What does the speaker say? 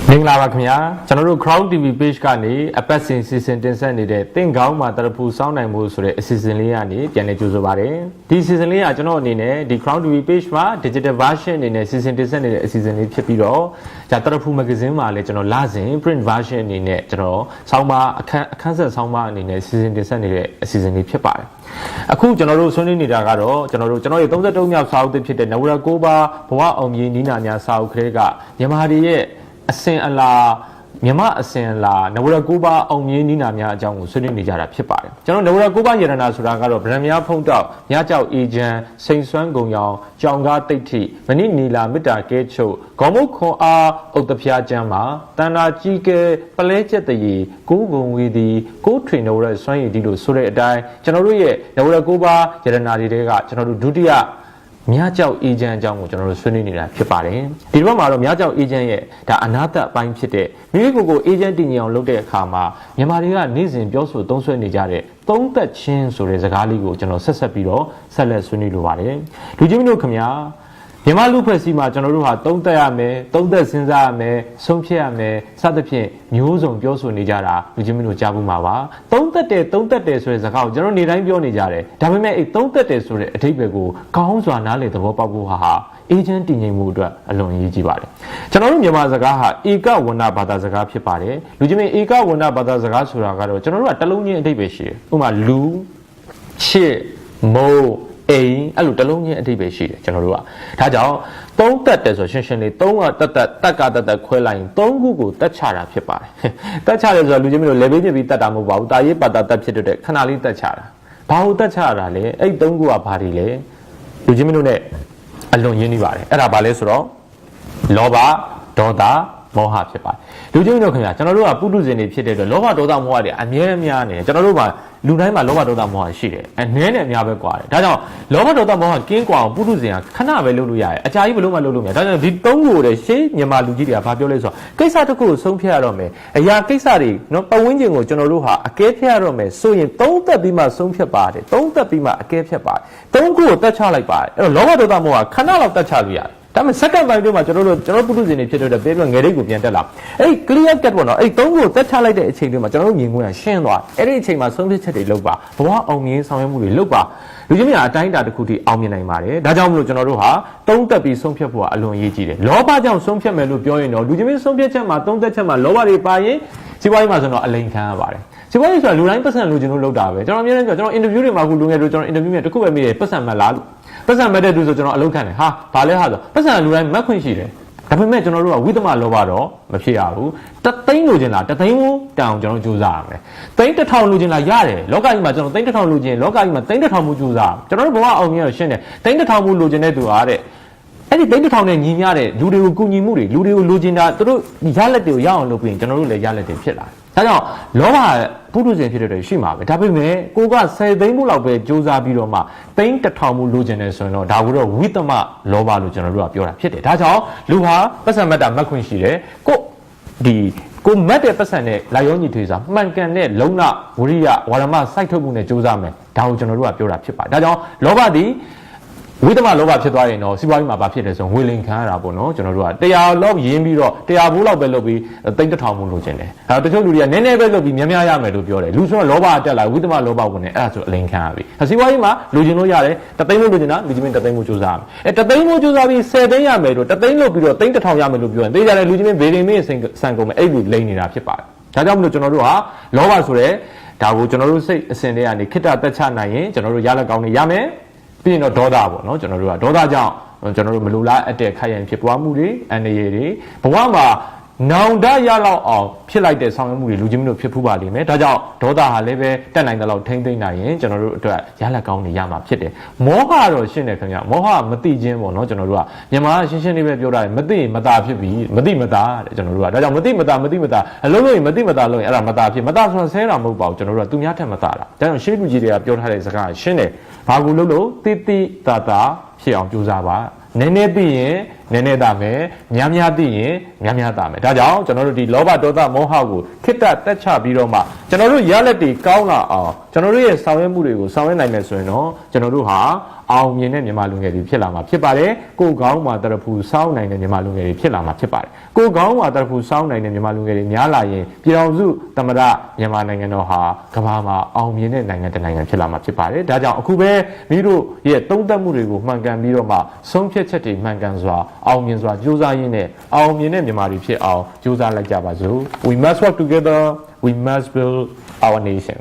မင်္ဂလာပါခင်ဗျာကျွန်တော်တို့ Crowd TV page ကနေအပတ်စဉ်စီစဉ်တင်ဆက်နေတဲ့တင့်ကောင်းမှာတရဖူစောင်းနိုင်မှုဆိုတဲ့အစီအစဉ်လေးကနေပြန်လည်ကြိုဆိုပါရစေဒီစီစဉ်လေးကကျွန်တော်အနေနဲ့ဒီ Crowd TV page မှာ digital version အနေနဲ့စီစဉ်တင်ဆက်နေတဲ့အစီအစဉ်လေးဖြစ်ပြီးတော့ဒါတရဖူ magazine မှာလည်းကျွန်တော်လစဉ် print version အနေနဲ့ကျွန်တော်စောင်းပါအခန်းဆက်စောင်းပါအနေနဲ့စီစဉ်တင်ဆက်နေတဲ့အစီအစဉ်လေးဖြစ်ပါတယ်အခုကျွန်တော်တို့ဆွေးနွေးနေတာကတော့ကျွန်တော်ရဲ့33မြောက်စာအုပ်သစ်ဖြစ်တဲ့နဝရ9ပါးဘဝအောင်မြင်နီးနာများစာအုပ်ကလေးကမြန်မာတွေရဲ့အစင်အလာမြမအစင်အလာနဝရ9ပါးအောင်မြင်နီးနာများအကြောင်းကိုဆွေးနွေးနေကြတာဖြစ်ပါတယ်ကျွန်တော်နဝရ9ပါးယရနာဆိုတာကတော့ဗရမ ्या ဖုံတောက်မြကြောက်အေဂျန်စိန်စွမ်းကုံရောင်ကြောင်ကားတိတ်ထိမနိနီလာမေတ္တာကဲချုပ်ခေါမုတ်ခွန်အားဥတ္တဖျားကျမ်းမှာတဏ္ဍာကြီးကဲပလဲကျက်တည်ကိုးကုံဝီသည်ကိုးထွေနဝရစွမ်းရည်ဒီလိုဆိုတဲ့အတိုင်းကျွန်တော်တို့ရဲ့နဝရ9ပါးယရနာတွေကကျွန်တော်တို့ဒုတိယမြကြောက်အေဂျင့်အကြောင်းကိုကျွန်တော်တို့ဆွေးနွေးနေတာဖြစ်ပါတယ်ဒီဘက်မှာတော့မြကြောက်အေဂျင့်ရဲ့ဒါအနာတအပိုင်းဖြစ်တဲ့မိမိကိုယ်အေဂျင့်တည်ငြိမ်အောင်လုပ်တဲ့အခါမှာမြန်မာတွေကနေ့စဉ်ပြောဆိုသုံးစွဲနေကြတဲ့သုံးသက်ချင်းဆိုတဲ့စကားလေးကိုကျွန်တော်ဆက်ပြီးတော့ဆက်လက်ဆွေးနွေးလိုပါတယ်လူကြီးမျိုးခင်ဗျာမြန်မာလူဖွဲ့စည်းမှာကျွန်တော်တို့ဟာသုံးသက်ရမယ်သုံးသက်စဉ်းစားရမယ်ဆုံးဖြတ်ရမယ်စသဖြင့်မျိုးစုံပြောဆိုနေကြတာလူကြီးမျိုးကြားဘူးမှာပါသုံးသက်တယ်ဆိုတဲ့စကားကိုကျွန်တော်နေတိုင်းပြောနေကြတယ်ဒါပေမဲ့အဲ့သုံးသက်တယ်ဆိုတဲ့အဓိပ္ပာယ်ကိုကောင်းစွာနားလည်သဘောပေါက်ဖို့ဟာအေဂျင့်တည်ငြိမ်မှုအတွက်အလွန်အရေးကြီးပါတယ်ကျွန်တော်တို့မြန်မာစကားဟာဧကဝဏဘာသာစကားဖြစ်ပါတယ်လူကြီးမျိုးဧကဝဏဘာသာစကားဆိုတာကတော့ကျွန်တော်တို့ကတလုံးချင်းအဓိပ္ပာယ်ရှိတယ်ဥပမာလူချစ်မိုးအိမ်အဲ့လိုတလုံးချင်းအဓိပ္ပာယ်ရှိတယ်ကျွန်တော်တို့ကဒါကြောင့်သုံးသက်တယ်ဆိုရှင်းရှင်းလေးသုံးကတက်ခွဲလိုက်ရင်သုံးခုကိုတက်ချတာဖြစ်ပါတယ်တက်ချတယ်ဆိုတော့လူချင်းမျိုးလေဘေးပြပြီးတက်တာမဟုတ်ပါဘူးတာရေးပါတာတက်ဖြစ်တဲ့ခဏလေးတက်ချတာဘာလို့တက်ချတာလဲအဲ့သုံးခုကဘာတွေလဲလူချင်းမျိုးနဲ့အလွန်ရင်းနှီးပါတယ်အဲ့ဒါဘာလဲဆိုတော့လောဘဒေါသမောဟဖြစ်ပါတယ်လူချင်းတို့ခင်ဗျာကျွန်တော်တို့ကပုထုဇဉ်တွေဖြစ်တဲ့အတွက်လောဘဒေါသမောဟတွေအမြဲများနေတယ်ကျွန်တော်တို့ကလူတိုင်းမှာလောဘဒေါသမောဟရှိတယ်အနည်းနဲ့အများပဲကွာတယ်ဒါကြောင့်လောဘဒေါသမောဟကင်းကွာအောင်ပုထုဇဉ်ကခဏပဲလုပ်လို့ရတယ်အကြာကြီးဘလို့မှလုပ်လို့မရဒါကြောင့်ဒီသုံးခုတဲ့ရှေးမြန်မာလူကြီးတွေကဘာပြောလဲဆိုတော့ကိစ္စတစ်ခုကိုဆုံးဖြတ်ရတော့မယ်အရာကိစ္စတွေနော်ပတ်ဝန်းကျင်ကိုကျွန်တော်တို့ဟာအကဲဖြတ်ရတော့မယ်ဆိုရင်သုံးသက်ပြီးမှဆုံးဖြတ်ပါတယ်သုံးသက်ပြီးမှအကဲဖြတ်ပါတယ်သုံးခုကိုတက်ချလိုက်ပါတယ်အဲ့တော့လောဘဒေါသမောဟခဏလောက်တက်ချလို့ရတယ်ဒါပေမဲ့စက္ကန့်ပိုင်းတွင်းမှာကျွန်တော်ပုထုဇဉ်တွေဖြစ်တဲ့ပေးပြီးငယ်လေးကိုပြန်တက်လာအဲ့ clear cut ပေါ့နော်အဲ့သုံးကိုတက်ချလိုက်တဲ့အချိန်တွင်းမှာကျွန်တော်တို့မြင်ခွင့်ကရှင်းသွားအဲ့ဒီအချိန်မှာဆုံးဖြတ်ချက်တွေလုပ်ပါဘဝအောင်မြင်ဆောင်ရွက်မှုတွေလုပ်ပါလူကြီးများအတိုင်းအတာတစ်ခုထိအောင်မြင်နိုင်ပါတယ်ဒါကြောင့်မလို့ကျွန်တော်တို့ဟာသုံးသက်ပြီးဆုံးဖြတ်ဖို့ကအလွန်အရေးကြီးတယ်လောဘကြောင့်ဆုံးဖြတ်မယ်လို့ပြောရင်တော့လူကြီးများဆုံးဖြတ်ချက်မှာသုံးသက်ချက်မှာလောဘတွေပါရင်စီးပွားရေးမှာဆိုတော့အလိန်ခံရပါတယ်စီးပွားရေးဆိုတာလူတိုင်းပတ်စံလူချင်းတို့လုပ်တာပဲကျွန်တော်အများကြီးပြောကျွန်တော် interview တွေမှာအခုလူငယ်တို့ကျွန်တော် interview နဲ့တခုပဲမေးတယ်ပတ်စံမှတ်လားပတ်စံမဲ့တဲ့သူဆိုကျွန်တော်အလုပ်ခံတယ်ဟာဘာလဲဟာဆိုပတ်စံလူတိုင်းမက်ခွင့်ရှိတယ်ဒါပေမဲ့ကျွန်တော်တို့ကဝိသမလောဘတော့မဖြစ်ရဘူးတသိန်းလိုချင်လားတသိန်းကိုတောင်ကျွန်တော်ကြိုးစားရမယ်သိန်းတစ်ထောင်လိုချင်လားရတယ်လောကကြီးမှာကျွန်တော်သိန်းတစ်ထောင်လိုချင်လောကကြီးမှာသိန်းတစ်ထောင်မှုကြိုးစားကျွန်တော်တို့ဘဝအောင်မြင်ရရှင်းတယ်သိန်းတစ်ထောင်မှုလိုချင်တဲ့သူဟာတဲ့အဲ့ဒီသိန်းတစ်ထောင်နဲ့ညီမျှတဲ့လူတွေကိုကူညီမှုတွေလူတွေကိုလိုချင်တာသူတို့ရလက်တွေကိုရအောင်လုပ်ပြီးရင်ကျွန်တော်တို့လည်းရလက်တွေဖြစ်လာဒါကြောင့်လောဘပုထုဇဉ်ဖြစ်တဲ့ရှိမှာပဲဒါပေမဲ့ကိုက10သိန်းမှုလောက်ပဲစူးစမ်းပြီးတော့မှသိန်းတစ်ထောင်မှုလိုချင်တယ်ဆိုရင်တော့ဒါကိုတော့ဝိသမလောဘလို့ကျွန်တော်တို့ကပြောတာဖြစ်တယ်ဒါကြောင့်လူဟာပတ်စံမတ်တာမတ်ခွင့်ရှိတယ်ကိုမတ်တဲ့ပတ်စံနဲ့လာရောညီထွေးစားမှန်ကန်တဲ့လုံလဝရိယဝါရမစိုက်ထုတ်မှုနဲ့စူးစမ်းမယ်ဒါကိုကျွန်တော်တို့ကပြောတာဖြစ်ပါတယ်ဒါကြောင့်လောဘသည်ဝိသမလောဘဖြစ်သွားရင်တော့စီးပွားရေးမှာဘာဖြစ်လဲဆိုငွေလင်ခံရတာပေါ့နော်ကျွန်တော်တို့က100လောက်ရင်းပြီးတော့100ဘိုးလောက်ပဲလုပ်ပြီးသိန်းတစ်ထောင်မှုလုပ်ချင်တယ်အဲတချို့လူတွေကနည်းနည်းပဲလုပ်ပြီးများများရမယ်လို့ပြောတယ်လူဆိုတော့လောဘတက်လာဝိသမလောဘဝင်နေအဲ့ဒါဆိုအလိန်ခံရပြီစီးပွားရေးမှာလူချင်းလို့ရတယ်တသိန်းလို့လူချင်းတာလူချင်းမင်းတသိန်းမှုစူးစမ်းရမယ်တသိန်းမှုစူးစမ်းပြီး10သိန်းရမယ်လို့တသိန်းလို့ပြီးတော့သိန်းတစ်ထောင်ရမယ်လို့ပြောရင်သိကြတယ်လူချင်းမင်းဗေဒင်မင်းစံကုန်မယ်အဲ့လိုလိန်နေတာဖြစ်ပါတယ်ဒါကြောင့်မလို့ကျွန်တော်တို့ဟာလောဘဆိုတဲ့ဒါကိုကျွန်တော်တို့စိတ်အစဉ်တွေကနေခိတ္တတက်ချနိုင်ရင်ကျွန်တော်တို့ရလက်ကောင်းနေရမယ်ပြီးရင်တော့ဒေါသပေါ့နော်ကျွန်တော်တို့ကဒေါသကြောင့်ကျွန်တော်တို့မလိုလားအပ်တဲ့ခိုက်ရန်ဖြစ်ပွားမှုတွေအန္တရာယ်တွေဘဝမှာနောင်တရလောက်အောင်ဖြစ်လိုက်တဲ့ဆောင်ရွက်မှုတွေလူချင်းမျိုးဖြစ်ဖူးပါလိမ့်မယ်ဒါကြောင့်ဒေါသဟာလည်းပဲတက်နိုင်တဲ့လောက်ထိမ့်သိမ့်နိုင်ရင်ကျွန်တော်တို့အတွက်ရလက်ကောင်းနေရမှာဖြစ်တယ်မောဟတော့ရှင်းတယ်ခင်ဗျမောဟမသိခြင်းပေါ့နော်ကျွန်တော်တို့ကမြန်မာရှင်းရှင်းလေးပဲပြောတာမသိရင်မသာဖြစ်ပြီမသိမသာတဲ့ကျွန်တော်တို့ကဒါကြောင့်မသိမသာအလုံးလို့ရင်မသိမသာလို့ရင်အဲ့ဒါမသာဖြစ်မသာဆိုရင်ဆဲတာမဟုတ်ပါဘူးကျွန်တော်တို့ကသူများထက်မသာတာဒါကြောင့်ရှေးလူကြီးတွေကပြောထားတဲ့စကားရှင်းတယ်ဘာကိုလို့တိတာတာဖြစ်အောင်ကြိုးစားပါနည်းနည်းသိရင်နည်းနည်းသာမယ်များများသိရင်များများသာမယ်ဒါကြောင့်ကျွန်တော်တို့ဒီလောဘဒေါသမောဟကိုခိတ္တတက်ချပြီးတော့မှကျွန်တော်တို့ရလက်တွေကောင်းလာအောင်ကျွန်တော်တို့ရဲ့ဆောင်ရွက်မှုတွေကိုဆောင်ရွက်နိုင်မယ်ဆိုရင်တော့ကျွန်တော်တို့ဟာ အောင်မြင်တဲ့မြန်မာလူငယ်တွေဖြစ်လာမှာဖြစ်ပါတယ်ကိုကောင်းမှာတရဖူစောင်းနိုင်တဲ့မြန်မာလူငယ်တွေဖြစ်လာမှာဖြစ်ပါတယ်ကိုကောင်းမှာတရဖူစောင်းနိုင်တဲ့မြန်မာလူငယ်တွေများလာရင်ပြည်တော်စုသမရမြန်မာနိုင်ငံတော်ဟာကမ္ဘာမှာအောင်မြင်တဲ့နိုင်ငံတစ်နိုင်ငံဖြစ်လာမှာဖြစ်ပါတယ်ဒါကြောင့်အခုပဲမိတို့ရဲ့သုံးသပ်မှုတွေကိုမှန်ကန်ပြီးတော့မှဆုံးဖြတ်ချက်တွေမှန်ကန်စွာအောင်မြင်စွာကြိုးစားရင်းနဲ့အောင်မြင်တဲ့မြန်မာတွေဖြစ်အောင်ကြိုးစားလိုက်ကြပါစို့ We must work together we must build our nation